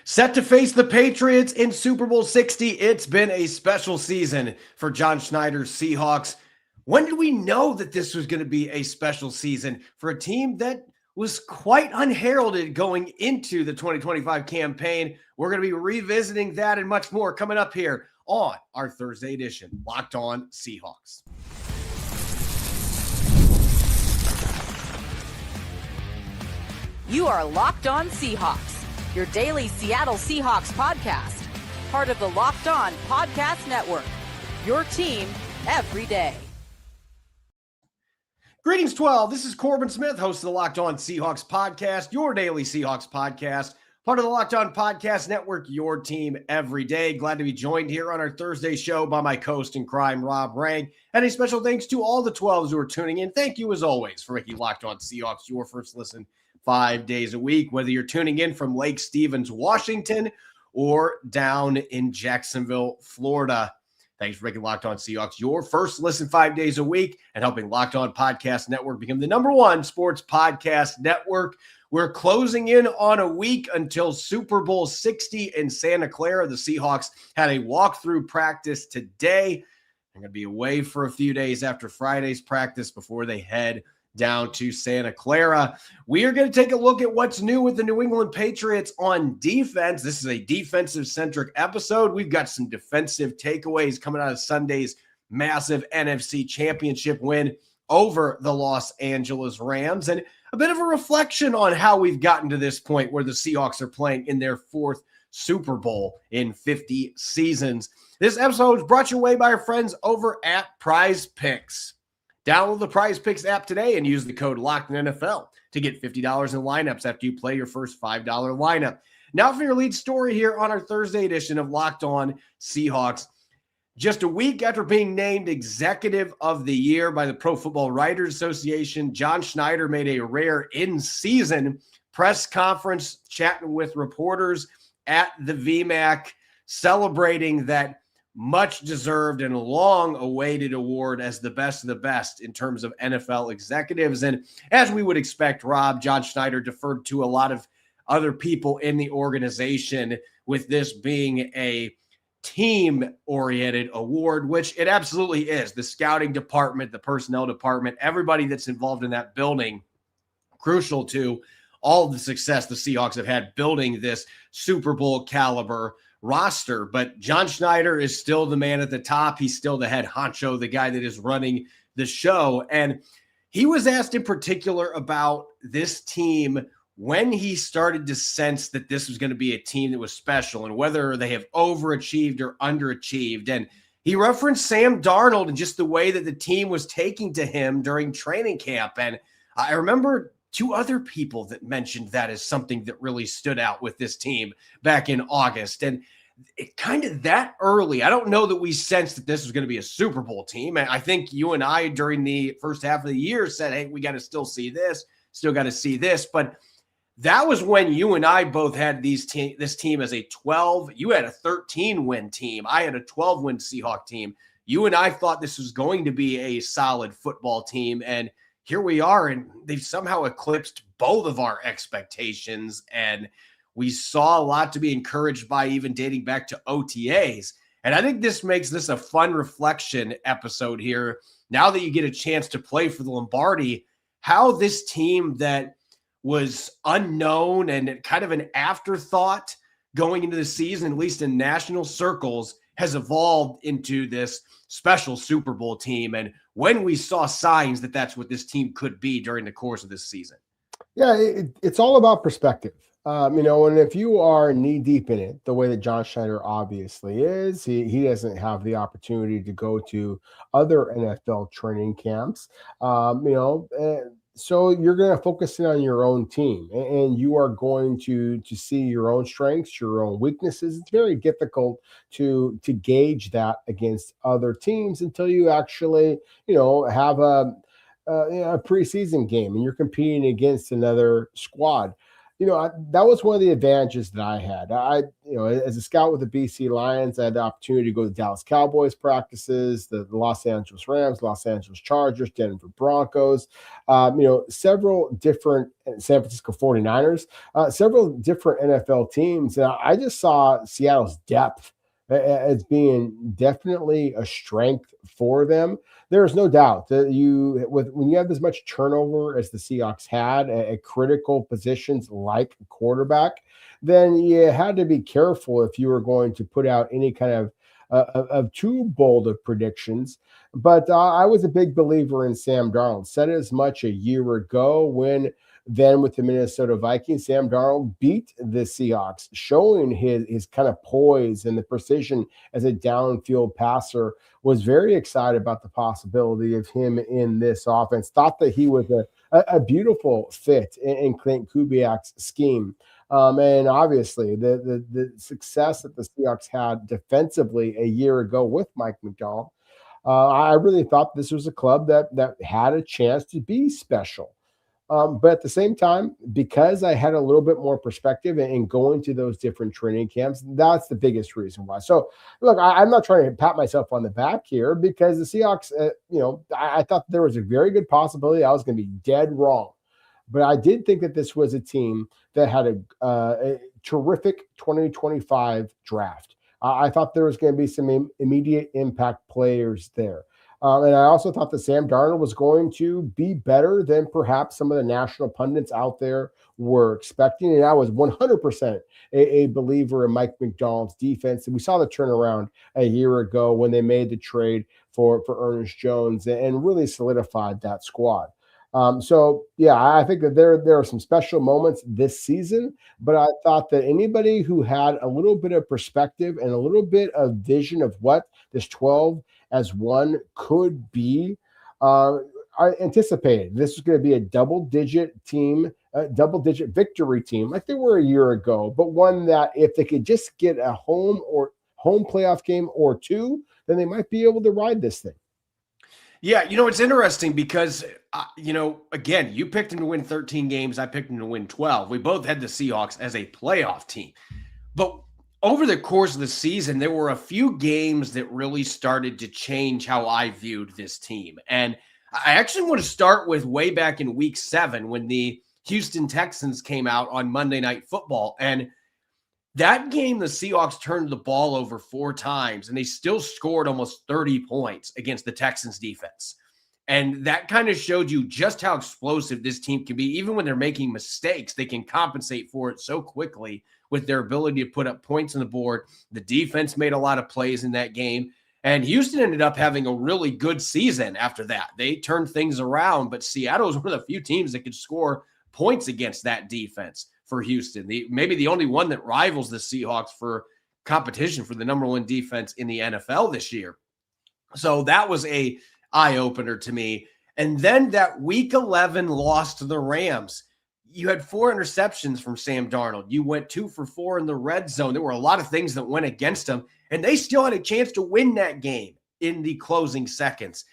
Set to face the Patriots in Super Bowl 60. It's been a special season for John Schneider's Seahawks. When did we know that this was going to be a special season for a team that was quite unheralded going into the 2025 campaign? We're going to be revisiting that and much more coming up here on our Thursday edition, Locked On Seahawks. You are Locked On Seahawks, your daily Seattle Seahawks podcast, part of the Locked On Podcast Network, your team every day. Greetings, 12. This is Corbin Smith, host of the Locked On Seahawks podcast, your daily Seahawks podcast, part of the Locked On Podcast Network, your team every day. Glad to be joined here on our Thursday show by my co-host in crime, Rob Rang. And a special thanks to all the 12s who are tuning in. Thank you, as always, for making Locked On Seahawks your first listen 5 days a week, whether you're tuning in from Lake Stevens, Washington, or down in Jacksonville, Florida. Thanks for making Locked On Seahawks your first listen 5 days a week and helping Locked On Podcast Network become the #1 sports podcast network. We're closing in on a week until Super Bowl 60 in Santa Clara. The Seahawks had a walkthrough practice today. They're going to be away for a few days after Friday's practice before they head down to Santa Clara. We are going to take a look at what's new with the New England Patriots on defense. This is a defensive-centric episode. We've got some defensive takeaways coming out of Sunday's massive NFC Championship win over the Los Angeles Rams, and a bit of a reflection on how we've gotten to this point where the Seahawks are playing in their 4th Super Bowl in 50 seasons. This episode is brought your way by our friends over at Prize Picks. Download the Prize Picks app today and use the code LOCKEDINNFL to get $50 in lineups after you play your first $5 lineup. Now for your lead story here on our Thursday edition of Locked On Seahawks. Just a week after being named Executive of the Year by the Pro Football Writers Association, John Schneider made a rare in-season press conference chatting with reporters at the VMAC, celebrating that much deserved and long awaited award as the best of the best in terms of NFL executives. And as we would expect, Rob, John Schneider deferred to a lot of other people in the organization, with this being a team-oriented award, which it absolutely is. The scouting department, the personnel department, everybody that's involved in that building, crucial to all of the success the Seahawks have had building this Super Bowl caliber roster. But John Schneider is still the man at the top. He's still the head honcho, the guy that is running the show. And he was asked in particular about this team when he started to sense that this was going to be a team that was special and whether they have overachieved or underachieved. And he referenced Sam Darnold and just the way that the team was taking to him during training camp. And I remember 2 other people that mentioned that as something that really stood out with this team back in August. And it kind of that early, I don't know that we sensed that this was going to be a Super Bowl team. And I think you and I during the first half of the year said, hey, we got to still see this, still got to see this. But that was when you and I both had this team as a 12. You had a 13-win team. I had a 12-win Seahawk team. You and I thought this was going to be a solid football team. And here we are, and they've somehow eclipsed both of our expectations, and we saw a lot to be encouraged by, even dating back to OTAs. And I think this makes this a fun reflection episode here. Now that you get a chance to play for the Lombardi, how this team that was unknown and kind of an afterthought going into the season, at least in national circles, has evolved into this special Super Bowl team. And when we saw signs that that's what this team could be during the course of this season. Yeah, it's all about perspective. And if you are knee deep in it, the way that John Schneider obviously is, he doesn't have the opportunity to go to other NFL training camps, so you're going to focus in on your own team, and you are going to see your own strengths, your own weaknesses. It's very difficult to gauge that against other teams until you actually, have a preseason game and you're competing against another squad. that was one of the advantages that I had. As a scout with the BC Lions, I had the opportunity to go to the Dallas Cowboys practices, the Los Angeles Rams, Los Angeles Chargers, Denver Broncos, several different San Francisco 49ers, several different NFL teams. And I just saw Seattle's depth as being definitely a strength for them. There is no doubt that when you have as much turnover as the Seahawks had at critical positions like quarterback, then you had to be careful if you were going to put out any kind of too bold of predictions. But I was a big believer in Sam Darnold. Said as much a year ago when then with the Minnesota Vikings, Sam Darnold beat the Seahawks, showing his kind of poise and the precision as a downfield passer. Was very excited about the possibility of him in this offense. Thought that he was a beautiful fit in Clint Kubiak's scheme. And obviously the success that the Seahawks had defensively a year ago with Mike McDonald, I really thought this was a club that had a chance to be special. But at the same time, because I had a little bit more perspective in going to those different training camps, that's the biggest reason why. So, look, I'm not trying to pat myself on the back here because the Seahawks, I thought there was a very good possibility I was going to be dead wrong. But I did think that this was a team that had a terrific 2025 draft. I thought there was going to be some immediate impact players there. And I also thought that Sam Darnold was going to be better than perhaps some of the national pundits out there were expecting. And I was 100% a believer in Mike McDonald's defense. And we saw the turnaround a year ago when they made the trade for Ernest Jones and really solidified that squad. I think that there are some special moments this season, but I thought that anybody who had a little bit of perspective and a little bit of vision of what this 12-as-1 could be, I anticipated this was going to be a double-digit team, a double-digit victory team like they were a year ago, but one that if they could just get a home playoff game or two, then they might be able to ride this thing. Yeah, it's interesting because, again, you picked them to win 13 games. I picked them to win 12. We both had the Seahawks as a playoff team. But over the course of the season, there were a few games that really started to change how I viewed this team. And I actually want to start with way back in week 7 when the Houston Texans came out on Monday Night Football. And that game, the Seahawks turned the ball over 4 times, and they still scored almost 30 points against the Texans defense. And that kind of showed you just how explosive this team can be. Even when they're making mistakes, they can compensate for it so quickly with their ability to put up points on the board. The defense made a lot of plays in that game. And Houston ended up having a really good season after that. They turned things around, but Seattle was one of the few teams that could score points against that defense for Houston. Maybe the only one that rivals the Seahawks for competition for the number 1 defense in the NFL this year. So that was a eye-opener to me. And then that week 11 loss to the Rams. You had 4 interceptions from Sam Darnold. You went 2 for 4 in the red zone. There were a lot of things that went against him, and they still had a chance to win that game in the closing seconds.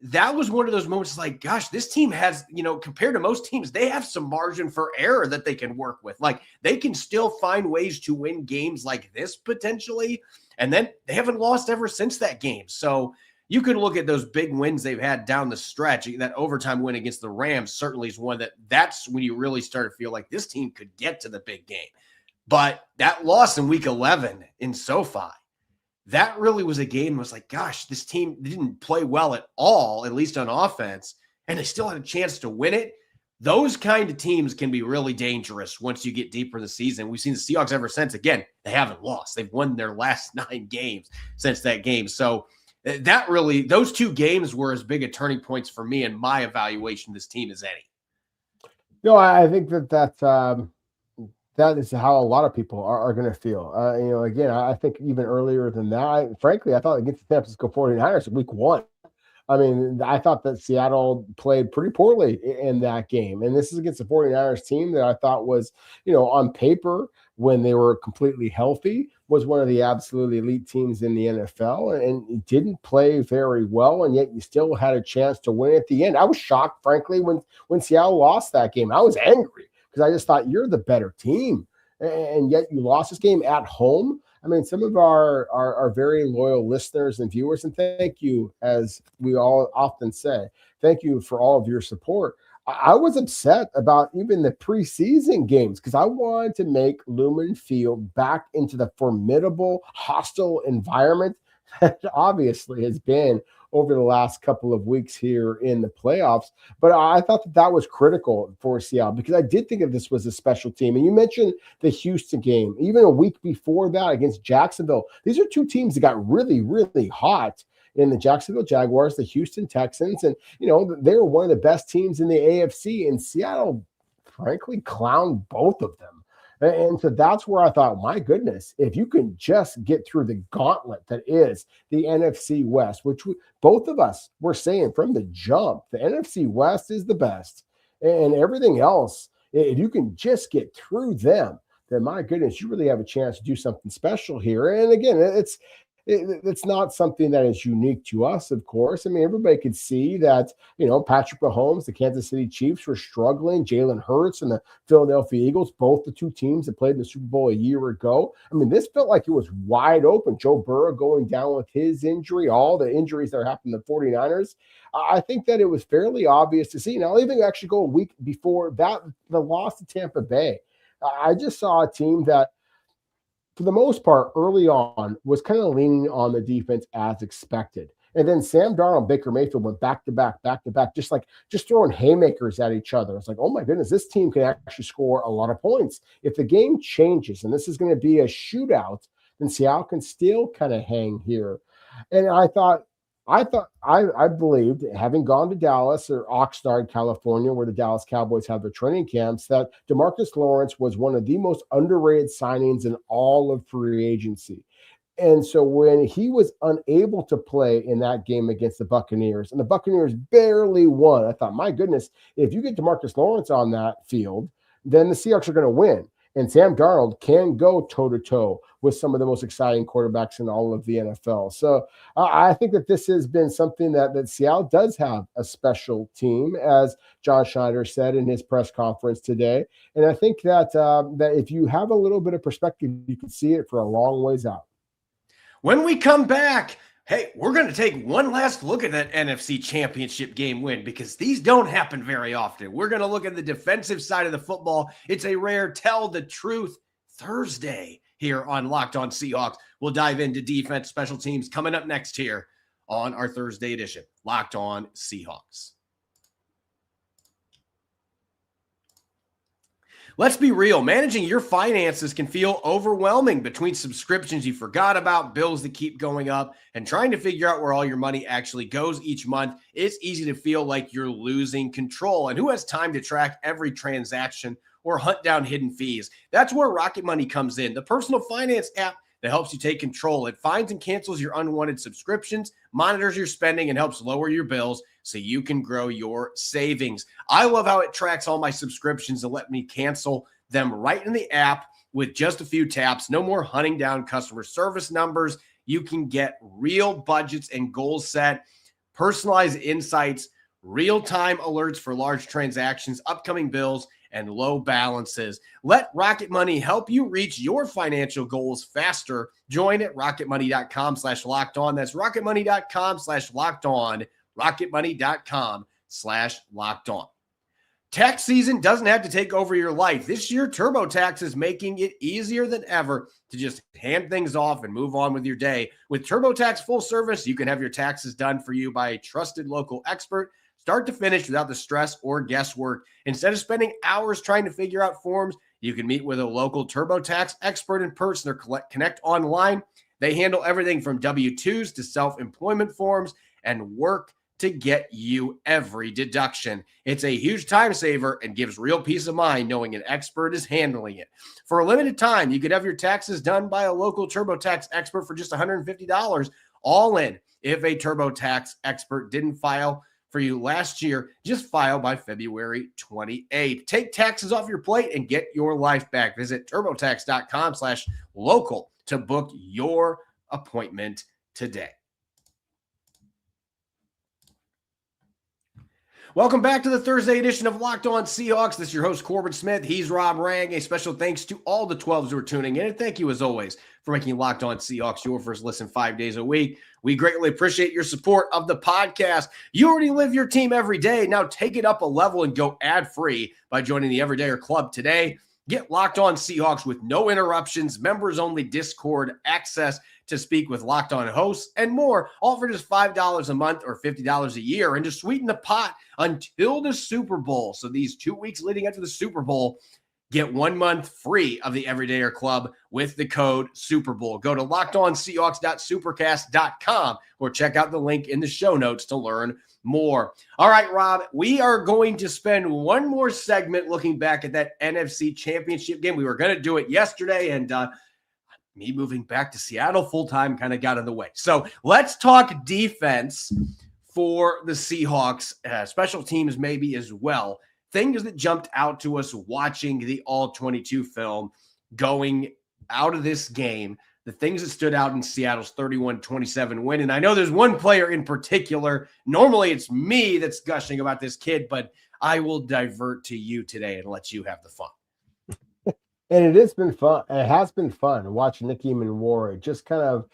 That was one of those moments like, gosh, this team has, compared to most teams, they have some margin for error that they can work with. Like, they can still find ways to win games like this potentially. And then they haven't lost ever since that game. So you could look at those big wins they've had down the stretch. That overtime win against the Rams certainly is one that's when you really start to feel like this team could get to the big game. But that loss in week 11 in SoFi, that really was a game was like, gosh, this team didn't play well at all, at least on offense, and they still had a chance to win it. Those kind of teams can be really dangerous once you get deeper in the season. We've seen the Seahawks ever since. Again, they haven't lost. They've won their last 9 games since that game. So that really, those 2 games were as big a turning points for me in my evaluation of this team as any. I think that is how a lot of people are going to feel. Again, I think even earlier than that, frankly, I thought against the San Francisco 49ers week 1. I mean, I thought that Seattle played pretty poorly in that game. And this is against the 49ers team that I thought was, on paper, when they were completely healthy, was one of the absolutely elite teams in the NFL and didn't play very well. And yet you still had a chance to win at the end. I was shocked, frankly, when Seattle lost that game. I was angry because I just thought you're the better team. And yet you lost this game at home. I mean, some of our very loyal listeners and viewers, and thank you, as we all often say, thank you for all of your support. I was upset about even the preseason games because I wanted to make Lumen Field back into the formidable, hostile environment that obviously has been over the last couple of weeks here in the playoffs. But I thought that was critical for Seattle because I did think that this was a special team. And you mentioned the Houston game, even a week before that against Jacksonville. These are two teams that got really, really hot in the Jacksonville Jaguars, the Houston Texans. And, they were one of the best teams in the AFC, and Seattle, frankly, clowned both of them. And so that's where I thought, my goodness, if you can just get through the gauntlet that is the NFC West, which both of us were saying from the jump, the NFC West is the best. And everything else, if you can just get through them, then my goodness, you really have a chance to do something special here. And again, it's not something that is unique to us, of course. I mean, everybody could see that, Patrick Mahomes, the Kansas City Chiefs were struggling. Jalen Hurts and the Philadelphia Eagles, both the two teams that played in the Super Bowl a year ago. I mean, this felt like it was wide open. Joe Burrow going down with his injury, all the injuries that are happening to the 49ers. I think that it was fairly obvious to see. Now, I'll even actually go a week before that, the loss to Tampa Bay. I just saw a team that, for the most part, early on, was kind of leaning on the defense as expected. And then Sam Darnold and Baker Mayfield went back to back, just throwing haymakers at each other. It's like, oh my goodness, this team can actually score a lot of points. If the game changes and this is going to be a shootout, then Seattle can still kind of hang here. And I believed, having gone to Dallas or Oxnard, California, where the Dallas Cowboys have their training camps, that DeMarcus Lawrence was one of the most underrated signings in all of free agency. And so when he was unable to play in that game against the Buccaneers, and the Buccaneers barely won, I thought, my goodness, if you get DeMarcus Lawrence on that field, then the Seahawks are going to win. And Sam Darnold can go toe-to-toe with some of the most exciting quarterbacks in all of the NFL. So I think that this has been something that Seattle does have a special team, as John Schneider said in his press conference today. And I think that if you have a little bit of perspective, you can see it for a long ways out. When we come back, hey, we're going to take one last look at that NFC Championship game win because these don't happen very often. We're going to look at the defensive side of the football. It's a rare Tell the Truth Thursday here on Locked On Seahawks. We'll dive into defense, special teams coming up next here on our Thursday edition, Locked On Seahawks. Let's be real. Managing your finances can feel overwhelming between subscriptions you forgot about, bills that keep going up, and trying to figure out where all your money actually goes each month. It's easy to feel like you're losing control. And who has time to track every transaction or hunt down hidden fees? That's where Rocket Money comes in, the personal finance app that helps you take control. It finds and cancels your unwanted subscriptions, monitors your spending, and helps lower your bills so you can grow your savings. I love how it tracks all my subscriptions and let me cancel them right in the app with just a few taps. No more hunting down customer service numbers. You can get real budgets and goals set, personalized insights, real-time alerts for large transactions, upcoming bills, and low balances. Let Rocket Money help you reach your financial goals faster. Join at rocketmoney.com/locked-on. That's rocketmoney.com/locked-on. rocketmoney.com/locked-on. Tax season doesn't have to take over your life. This year, TurboTax is making it easier than ever to just hand things off and move on with your day. With TurboTax full service, you can have your taxes done for you by a trusted local expert, start to finish without the stress or guesswork. Instead of spending hours trying to figure out forms, you can meet with a local TurboTax expert in person or connect online. They handle everything from W-2s to self-employment forms and work to get you every deduction. It's a huge time saver and gives real peace of mind knowing an expert is handling it. For a limited time, you could have your taxes done by a local TurboTax expert for just $150 all in. If a TurboTax expert didn't file for you last year, just file by February 28th. Take taxes off your plate and get your life back. Visit turbotax.com/local to book your appointment today. Welcome back to the Thursday edition of Locked On Seahawks. This is your host, Corbin Smith. He's Rob Rang. A special thanks to all the 12s who are tuning in. And thank you, as always, for making Locked On Seahawks your first listen 5 days a week. We greatly appreciate your support of the podcast. You already live your team every day. Now take it up a level and go ad-free by joining the Everydayer Club today. Get Locked On Seahawks with no interruptions, members-only Discord access to speak with Locked On hosts, and more, all for just $5 a month or $50 a year, and to sweeten the pot until the Super Bowl. So these 2 weeks leading up to the Super Bowl, get 1 month free of the Everydayer Club with the code Super Bowl. Go to lockedonseahawks.supercast.com or check out the link in the show notes to learn more. All right, Rob, we are going to spend one more segment looking back at that NFC Championship game. We were going to do it yesterday, and me moving back to Seattle full-time kind of got in the way. So let's talk defense for the Seahawks, special teams maybe as well. Things that jumped out to us watching the All-22 film going out of this game, the things that stood out in Seattle's 31-27 win. And I know there's one player in particular. Normally it's me that's gushing about this kid, but I will divert to you today and let you have the fun. And it has been fun. It has been fun watching Nick Eamon-Warrior just kind of,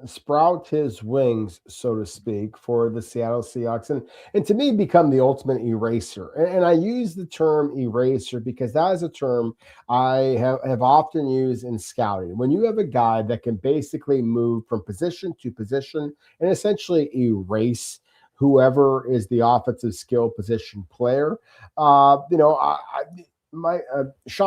sprout his wings, so to speak, for the Seattle Seahawks. And to me, become the ultimate eraser. And I use the term eraser because that is a term I have often used in scouting. When you have a guy that can basically move from position to position and essentially erase whoever is the offensive skill position player, Sean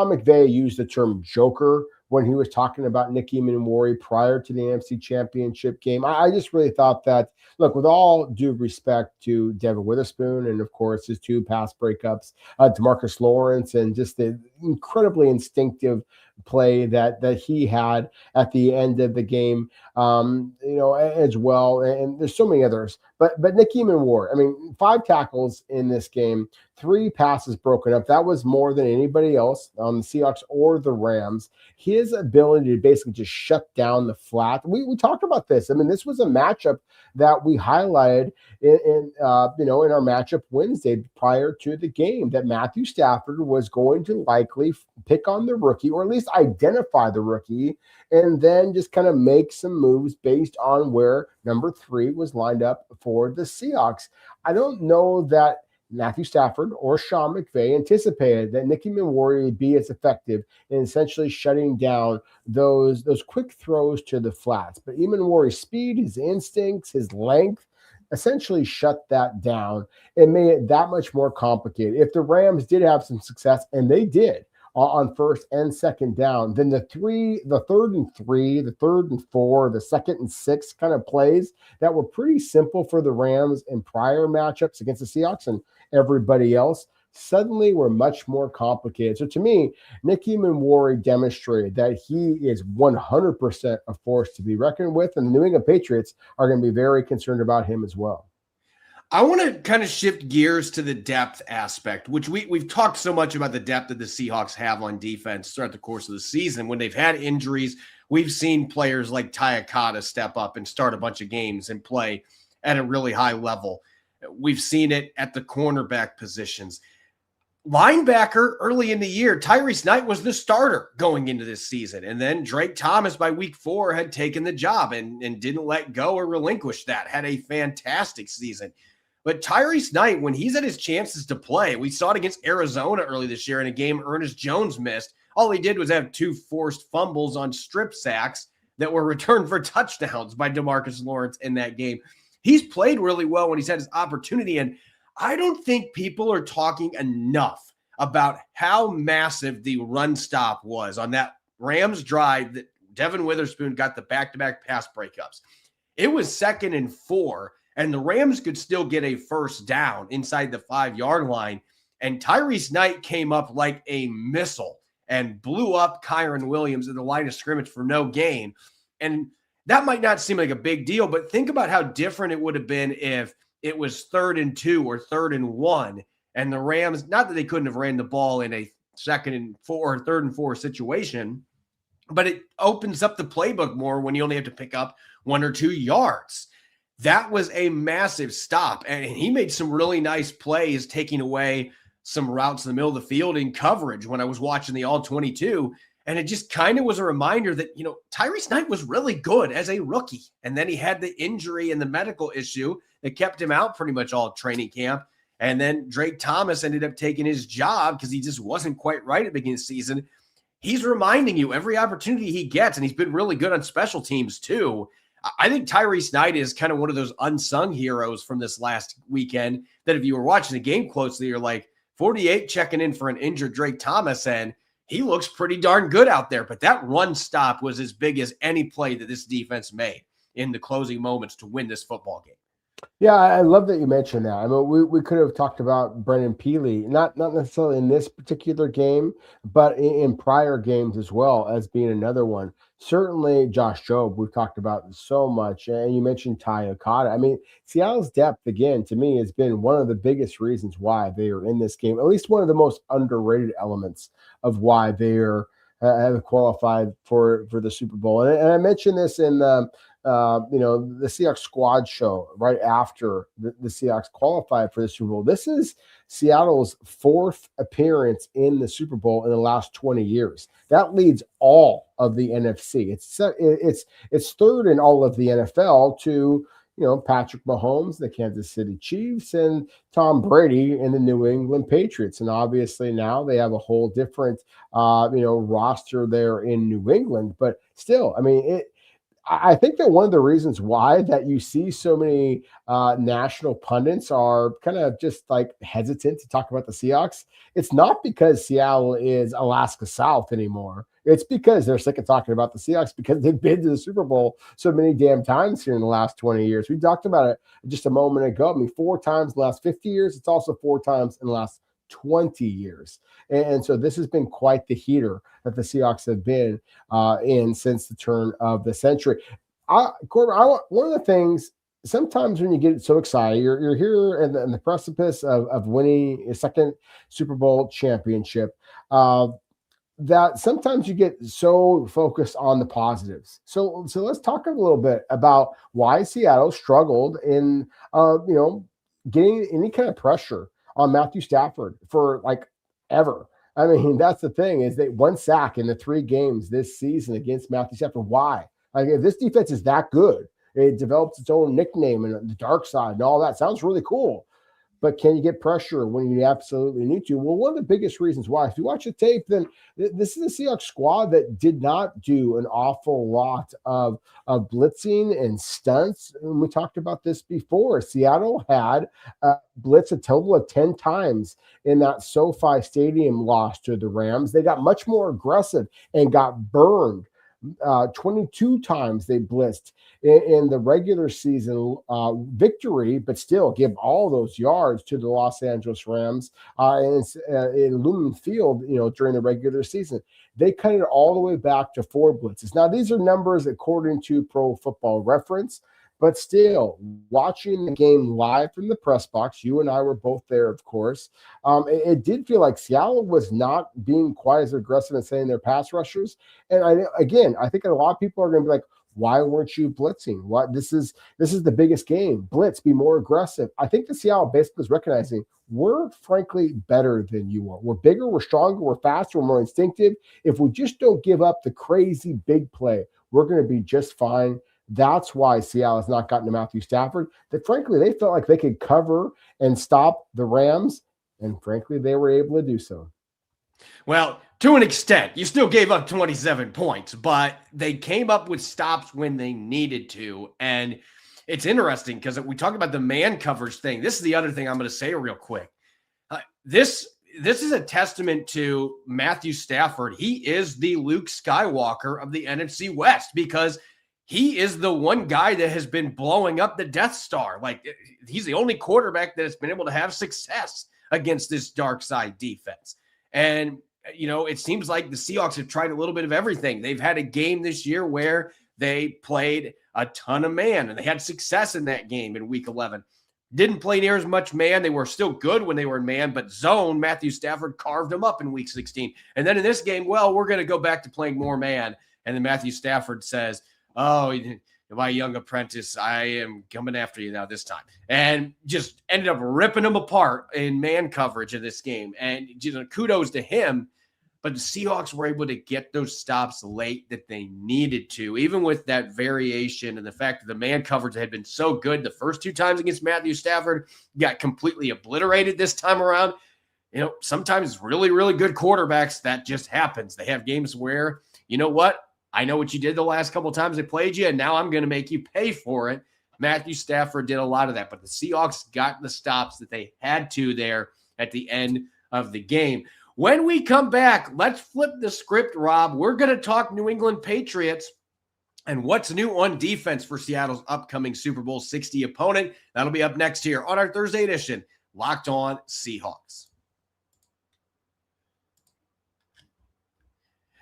McVay used the term joker when he was talking about Nick Eamon-Warrior prior to the NFC Championship game. I just really thought that, look, with all due respect to Devin Witherspoon and, of course, his 2 pass breakups, DeMarcus Lawrence, and just the incredibly instinctive play that he had at the end of the game, as well. And there's so many others. But Nick Eamon-Warrior, 5 tackles in this game, 3 passes broken up. That was more than anybody else on the Seahawks or the Rams. His ability to basically just shut down the flat. We talked about this. This was a matchup that we highlighted in our matchup Wednesday prior to the game, that Matthew Stafford was going to likely pick on the rookie, or at least identify the rookie, and then just kind of make some moves based on where number 3 was lined up for the Seahawks. I don't know that Matthew Stafford or Sean McVay anticipated that Nick Eamon-Warrior would be as effective in essentially shutting down those quick throws to the flats. But Eamon-Warrior's speed, his instincts, his length essentially shut that down and made it that much more complicated. If the Rams did have some success, and they did, on first and second down, then the 3rd and 3, the 3rd and 4, the 2nd and 6 kind of plays that were pretty simple for the Rams in prior matchups against the Seahawks and everybody else suddenly were much more complicated. So to me, Nick Eamon-Warrior demonstrated that he is 100% a force to be reckoned with, and the New England Patriots are going to be very concerned about him as well. I want to kind of shift gears to the depth aspect, which we've talked so much about the depth that the Seahawks have on defense throughout the course of the season. When they've had injuries, we've seen players like Tyakata step up and start a bunch of games and play at a really high level. We've seen it at the cornerback positions. Linebacker, early in the year, Tyrese Knight was the starter going into this season. And then Drake Thomas by week 4 had taken the job and didn't let go or relinquish that, had a fantastic season. But Tyrese Knight, when he's at his chances to play, we saw it against Arizona early this year in a game Ernest Jones missed. All he did was have 2 forced fumbles on strip sacks that were returned for touchdowns by DeMarcus Lawrence in that game. He's played really well when he's had his opportunity, and I don't think people are talking enough about how massive the run stop was on that Rams drive that Devin Witherspoon got the back-to-back pass breakups. It was 2nd and 4, and the Rams could still get a first down inside the 5-yard line, and Tyrese Knight came up like a missile and blew up Kyron Williams in the line of scrimmage for no gain. And that might not seem like a big deal, but think about how different it would have been if it was 3rd and 2 or 3rd and 1, and the Rams, not that they couldn't have ran the ball in a 2nd and 4 or 3rd and 4 situation, but it opens up the playbook more when you only have to pick up 1 or 2 yards. that was a massive stop. And he made some really nice plays, taking away some routes in the middle of the field in coverage when I was watching the All-22. And it just kind of was a reminder that, Tyrese Knight was really good as a rookie. And then he had the injury and the medical issue that kept him out pretty much all training camp. And then Drake Thomas ended up taking his job because he just wasn't quite right at the beginning of the season. He's reminding you every opportunity he gets, and he's been really good on special teams too. I think Tyrese Knight is kind of one of those unsung heroes from this last weekend that if you were watching the game closely, you're like 48 checking in for an injured Drake Thomas, and he looks pretty darn good out there. But that run stop was as big as any play that this defense made in the closing moments to win this football game. Yeah, I love that you mentioned that. I mean, we could have talked about Brendan Peely, not necessarily in this particular game, but in prior games as well as being another one. Certainly, Josh Jobe, we've talked about so much, and you mentioned Ty Okada. I mean, Seattle's depth, again, to me, has been one of the biggest reasons why they are in this game, at least one of the most underrated elements of why they are have qualified for the Super Bowl. And I mentioned this in the Seahawks squad show right after the Seahawks qualified for the Super Bowl. This is Seattle's fourth appearance in the Super Bowl in the last 20 years. That leads all of the NFC. It's third in all of the NFL to Patrick Mahomes, the Kansas City Chiefs, and Tom Brady and the New England Patriots. And obviously now they have a whole different roster there in New England. But still, I mean, I think that one of the reasons why that you see so many national pundits are kind of just like hesitant to talk about the Seahawks, it's not because Seattle is Alaska South anymore. It's because they're sick of talking about the Seahawks because they've been to the Super Bowl so many damn times here in the last 20 years. We talked about it just a moment ago. I mean, 4 times in the last 50 years. It's also 4 times in the last 20 years. And so this has been quite the heater that the Seahawks have been in since the turn of the century. Corbin, one of the things, sometimes when you get so excited, you're here in the precipice of winning a second Super Bowl championship, that sometimes you get so focused on the positives. So let's talk a little bit about why Seattle struggled in getting any kind of pressure on Matthew Stafford for ever. I mean, that's the thing, is they 1 sack in the 3 games this season against Matthew Stafford. Why? If this defense is that good, it develops its own nickname and the dark side and all that. Sounds really cool. But can you get pressure when you absolutely need to? Well, one of the biggest reasons why, if you watch the tape, then this is a Seahawks squad that did not do an awful lot of blitzing and stunts. And we talked about this before. Seattle had blitz a total of 10 times in that SoFi Stadium loss to the Rams. They got much more aggressive and got burned. 22 times they blitzed in the regular season victory, but still give all those yards to the Los Angeles Rams in Lumen Field, during the regular season. They cut it all the way back to 4 blitzes. Now, these are numbers according to Pro Football Reference, but still, watching the game live from the press box, you and I were both there, of course, it did feel like Seattle was not being quite as aggressive in saying their pass rushers. And I think a lot of people are going to be like, why weren't you blitzing? What this is the biggest game. Blitz, be more aggressive. I think the Seattle basically is recognizing we're frankly better than you are. We're bigger, we're stronger, we're faster, we're more instinctive. If we just don't give up the crazy big play, we're going to be just fine. That's why Seattle has not gotten to Matthew Stafford. That frankly, they felt like they could cover and stop the Rams, and frankly, they were able to do so. Well, to an extent, you still gave up 27 points, but they came up with stops when they needed to. And it's interesting because we talk about the man coverage thing. This is the other thing I'm going to say real quick. This is a testament to Matthew Stafford. He is the Luke Skywalker of the NFC West because he is the one guy that has been blowing up the Death Star. He's the only quarterback that has been able to have success against this dark side defense. And, it seems like the Seahawks have tried a little bit of everything. They've had a game this year where they played a ton of man, and they had success in that game in week 11. Didn't play near as much man. They were still good when they were in man, but zone, Matthew Stafford carved them up in week 16. And then in this game, we're going to go back to playing more man. And then Matthew Stafford says, oh, my young apprentice, I am coming after you now this time. And just ended up ripping him apart in man coverage of this game. And kudos to him. But the Seahawks were able to get those stops late that they needed to, even with that variation and the fact that the man coverage had been so good the first two times against Matthew Stafford, got completely obliterated this time around. Sometimes really, really good quarterbacks, that just happens. They have games where, you know what? I know what you did the last couple of times they played you, and now I'm going to make you pay for it. Matthew Stafford did a lot of that, but the Seahawks got the stops that they had to there at the end of the game. When we come back, let's flip the script, Rob. We're going to talk New England Patriots and what's new on defense for Seattle's upcoming Super Bowl 60 opponent. That'll be up next here on our Thursday edition, Locked On Seahawks.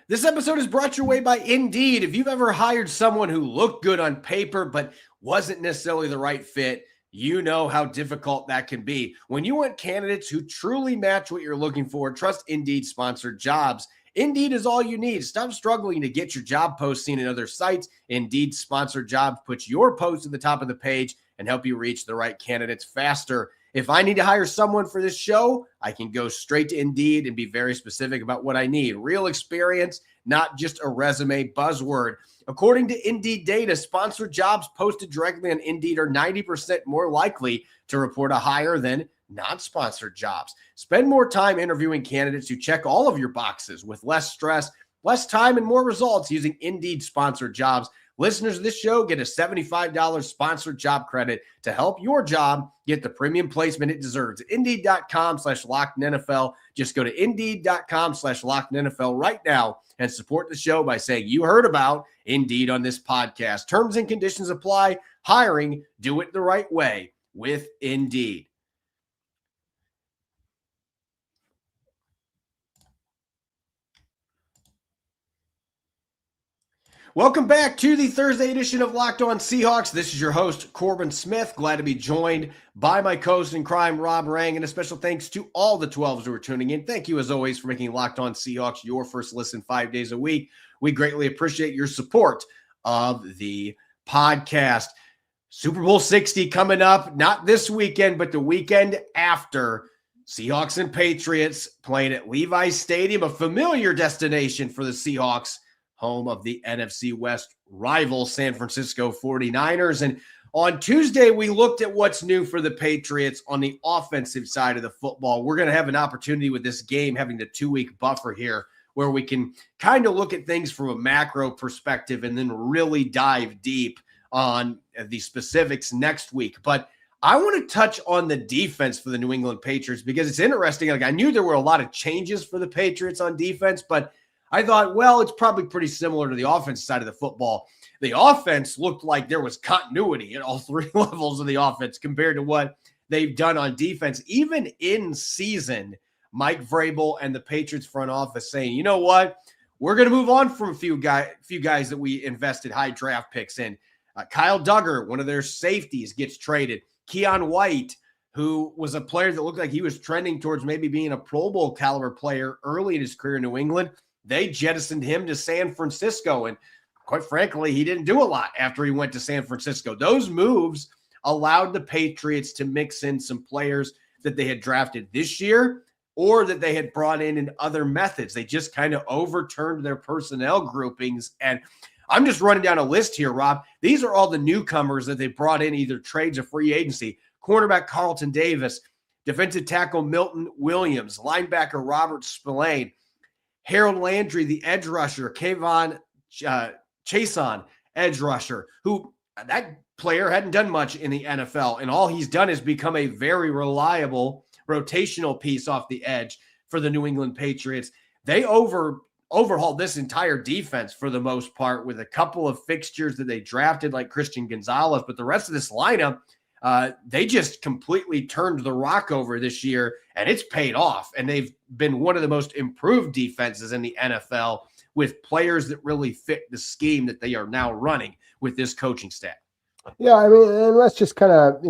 This episode is brought your way by Indeed. If you've ever hired someone who looked good on paper but wasn't necessarily the right fit, you know how difficult that can be. When you want candidates who truly match what you're looking for, trust Indeed sponsored jobs. Indeed is all you need. Stop struggling to get your job post seen in other sites. Indeed sponsored jobs puts your post at the top of the page and help you reach the right candidates faster. If I need to hire someone for this show, I can go straight to Indeed and be very specific about what I need. Real experience, not just a resume buzzword. According to Indeed data, sponsored jobs posted directly on Indeed are 90% more likely to report a hire than non-sponsored jobs. Spend more time interviewing candidates who check all of your boxes with less stress, less time, and more results using Indeed sponsored jobs. Listeners of this show get a $75 sponsored job credit to help your job get the premium placement it deserves. Indeed.com/LockedInNFL. Just go to Indeed.com/LockedInNFL right now and support the show by saying you heard about Indeed on this podcast. Terms and conditions apply. Hiring, do it the right way with Indeed. Welcome back to the Thursday edition of Locked On Seahawks. This is your host, Corbin Smith. Glad to be joined by my co-host in crime, Rob Rang, and a special thanks to all the 12s who are tuning in. Thank you, as always, for making Locked On Seahawks your first listen 5 days a week. We greatly appreciate your support of the podcast. Super Bowl 60 coming up, not this weekend, but the weekend after. Seahawks and Patriots playing at Levi's Stadium, a familiar destination for the Seahawks, home of the NFC West rival San Francisco 49ers. And on Tuesday, we looked at what's new for the Patriots on the offensive side of the football. We're going to have an opportunity with this game, having the 2-week buffer here, where we can kind of look at things from a macro perspective and then really dive deep on the specifics next week. But I want to touch on the defense for the New England Patriots because it's interesting. Like, I knew there were a lot of changes for the Patriots on defense, but I thought, well, it's probably pretty similar to the offense side of the football. The offense looked like there was continuity at all three levels of the offense compared to what they've done on defense. Even in season, Mike Vrabel and the Patriots front office saying, you know what, we're going to move on from a few guys that we invested high draft picks in. Kyle Duggar, one of their safeties, gets traded. Keon White, who was a player that looked like he was trending towards maybe being a Pro Bowl caliber player early in his career in New England, they jettisoned him to San Francisco. And quite frankly, he didn't do a lot after he went to San Francisco. Those moves allowed the Patriots to mix in some players that they had drafted this year or that they had brought in other methods. They just kind of overturned their personnel groupings. And I'm just running down a list here, Rob. These are all the newcomers that they brought in, either trades or free agency. Cornerback Carlton Davis, defensive tackle Milton Williams, linebacker Robert Spillane, Harold Landry, the edge rusher, Kayvon Chason, edge rusher, who that player hadn't done much in the NFL, and all he's done is become a very reliable rotational piece off the edge for the New England Patriots. They overhauled this entire defense for the most part with a couple of fixtures that they drafted like Christian Gonzalez, but the rest of this lineup, they just completely turned the rock over this year, and it's paid off. And they've been one of the most improved defenses in the NFL with players that really fit the scheme that they are now running with this coaching staff. Yeah, I mean, and let's just kind of,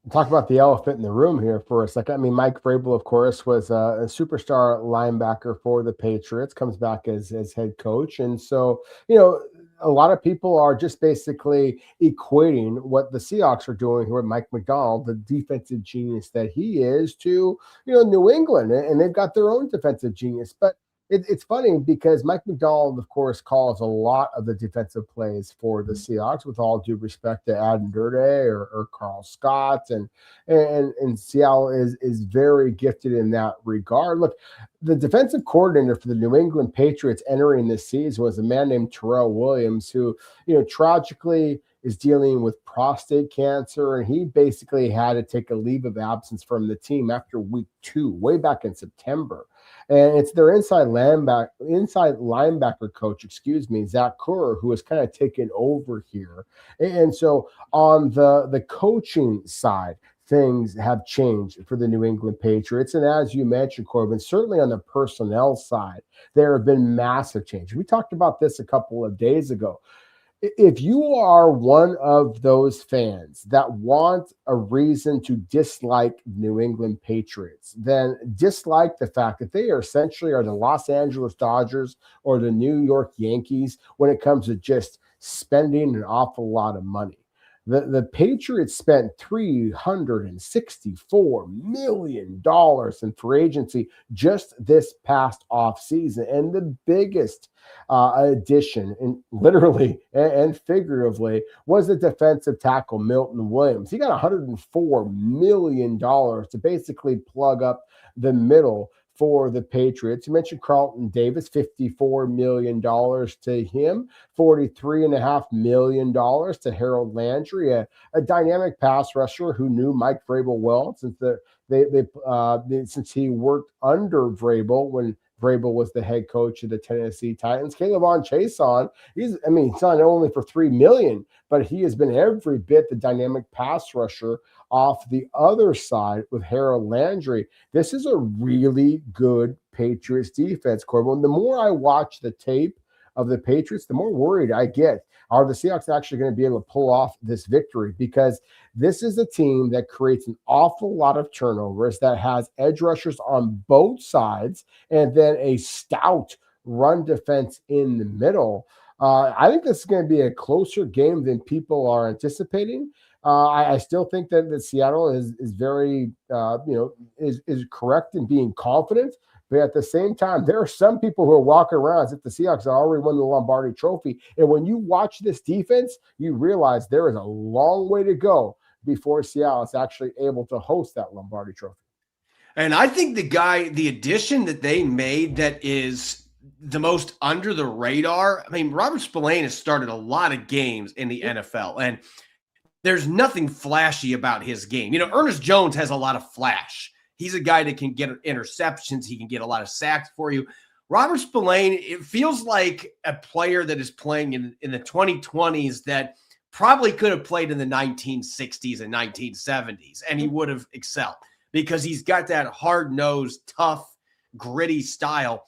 talk about the elephant in the room here for a second. I mean, Mike Vrabel, of course, was a superstar linebacker for the Patriots, comes back as head coach. And so, a lot of people are just basically equating what the Seahawks are doing here with Mike Macdonald, the defensive genius that he is, to New England, and they've got their own defensive genius. But it's funny because Mike Macdonald, of course, calls a lot of the defensive plays for the Seahawks, with all due respect to Adam Durde or Carl Scott, and Seattle is very gifted in that regard. Look, the defensive coordinator for the New England Patriots entering this season was a man named Terrell Williams, who, tragically is dealing with prostate cancer, and he basically had to take a leave of absence from the team after week 2, way back in September. And it's their inside linebacker coach, Zach Kerr, who has kind of taken over here. And so on the coaching side, things have changed for the New England Patriots. And as you mentioned, Corbin, certainly on the personnel side, there have been massive changes. We talked about this a couple of days ago. If you are one of those fans that want a reason to dislike New England Patriots, then dislike the fact that they are essentially the Los Angeles Dodgers or the New York Yankees when it comes to just spending an awful lot of money. The Patriots spent $364 million in free agency just this past offseason. And the biggest addition, and literally and figuratively, was the defensive tackle Milton Williams. He got $104 million to basically plug up the middle for the Patriots. You mentioned Carlton Davis, $54 million to him, $43.5 million to Harold Landry, a dynamic pass rusher who knew Mike Vrabel well since he worked under Vrabel when Vrabel was the head coach of the Tennessee Titans. Kayvon Chason, he's not only for $3 million, but he has been every bit the dynamic pass rusher off the other side with Harold Landry. This is a really good Patriots defense, Corbin. The more I watch the tape of the Patriots, the more worried I get. Are the Seahawks actually going to be able to pull off this victory? Because this is a team that creates an awful lot of turnovers, that has edge rushers on both sides, and then a stout run defense in the middle. I think this is going to be a closer game than people are anticipating. I still think that Seattle is very, is correct in being confident. But at the same time, there are some people who are walking around as if the Seahawks have already won the Lombardi Trophy. And when you watch this defense, you realize there is a long way to go before Seattle is actually able to host that Lombardi Trophy. And I think the addition that they made that is the most under the radar, Robert Spillane has started a lot of games in the NFL, and there's nothing flashy about his game. Ernest Jones has a lot of flash. He's a guy that can get interceptions. He can get a lot of sacks for you. Robert Spillane, it feels like a player that is playing in the 2020s that probably could have played in the 1960s and 1970s, and he would have excelled because he's got that hard-nosed, tough, gritty style.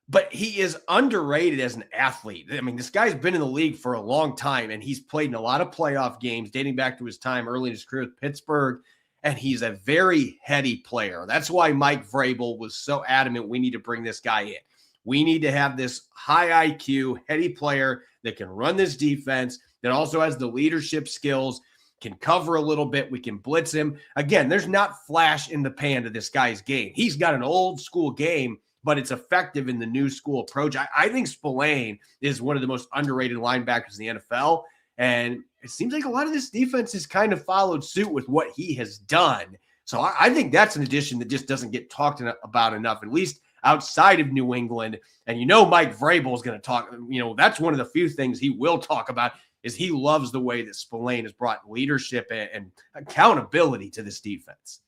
But he is underrated as an athlete. This guy's been in the league for a long time, and he's played in a lot of playoff games dating back to his time early in his career with Pittsburgh. And he's a very heady player. That's why Mike Vrabel was so adamant we need to bring this guy in. We need to have this high IQ, heady player that can run this defense, that also has the leadership skills, can cover a little bit. We can blitz him. Again, there's not flash in the pan to this guy's game. He's got an old school game, but it's effective in the new school approach. I think Spillane is one of the most underrated linebackers in the NFL. And it seems like a lot of this defense has kind of followed suit with what he has done. So I think that's an addition that just doesn't get talked about enough, at least outside of New England. And Mike Vrabel is going to talk. That's one of the few things he will talk about is he loves the way that Spillane has brought leadership and accountability to this defense.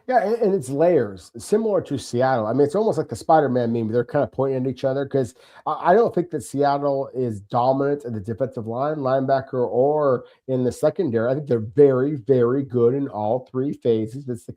Yeah, and it's layers, similar to Seattle. It's almost like the Spider-Man meme. They're kind of pointing at each other because I don't think that Seattle is dominant in the defensive line, linebacker, or in the secondary. I think they're very, very good in all three phases. It's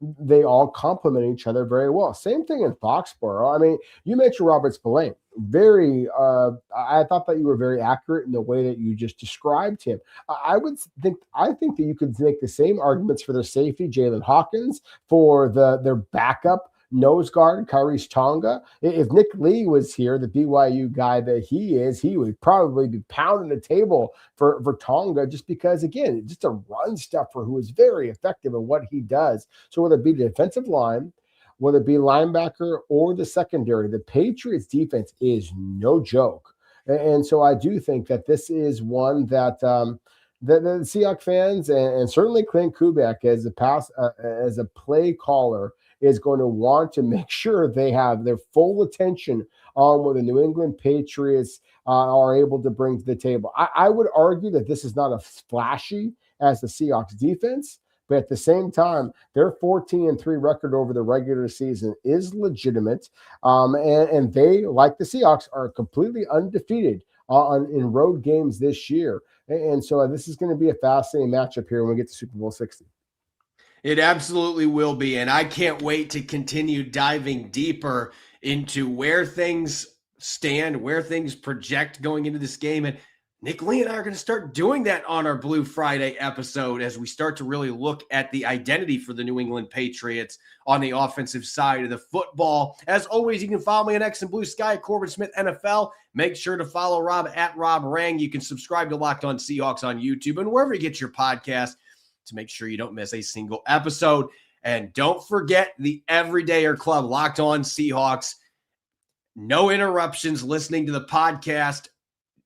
they all complement each other very well. Same thing in Foxborough. You mentioned Robert Spillane. I thought that you were very accurate in the way that you just described him. I think that you could make the same arguments for their safety, Jalen Hawkins, for their backup nose guard, Kyrie's Tonga. If Nick Lee was here, the BYU guy that he is, he would probably be pounding the table for Tonga just because, again, just a run stuffer who is very effective in what he does. So whether it be the defensive line, whether it be linebacker or the secondary, the Patriots defense is no joke. And so I do think that this is one that the Seahawks fans and certainly Clint Kubiak as a play caller is going to want to make sure they have their full attention on what the New England Patriots are able to bring to the table. I would argue that this is not as flashy as the Seahawks defense, but at the same time, their 14-3 record over the regular season is legitimate. And they, like the Seahawks, are completely undefeated in road games this year. And so this is going to be a fascinating matchup here when we get to Super Bowl 60. It absolutely will be. And I can't wait to continue diving deeper into where things stand, where things project going into this game. And Nick Lee and I are going to start doing that on our Blue Friday episode as we start to really look at the identity for the New England Patriots on the offensive side of the football. As always, you can follow me on X and Blue Sky, Corbin Smith NFL. Make sure to follow Rob at Rob Rang. You can subscribe to Locked On Seahawks on YouTube and wherever you get your podcast to make sure you don't miss a single episode. And don't forget the Everydayer Club, Locked On Seahawks. No interruptions listening to the podcast.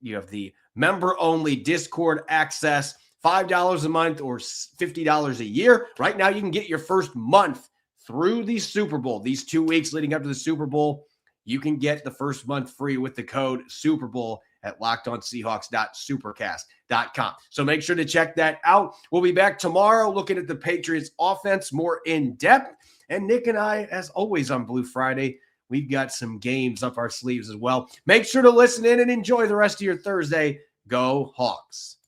You have the member-only Discord access, $5 a month or $50 a year. Right now, you can get your first month through the Super Bowl. These 2 weeks leading up to the Super Bowl, you can get the first month free with the code Super Bowl at lockedonseahawks.supercast.com. So make sure to check that out. We'll be back tomorrow looking at the Patriots offense more in depth. And Nick and I, as always on Blue Friday, we've got some games up our sleeves as well. Make sure to listen in and enjoy the rest of your Thursday. Go Hawks.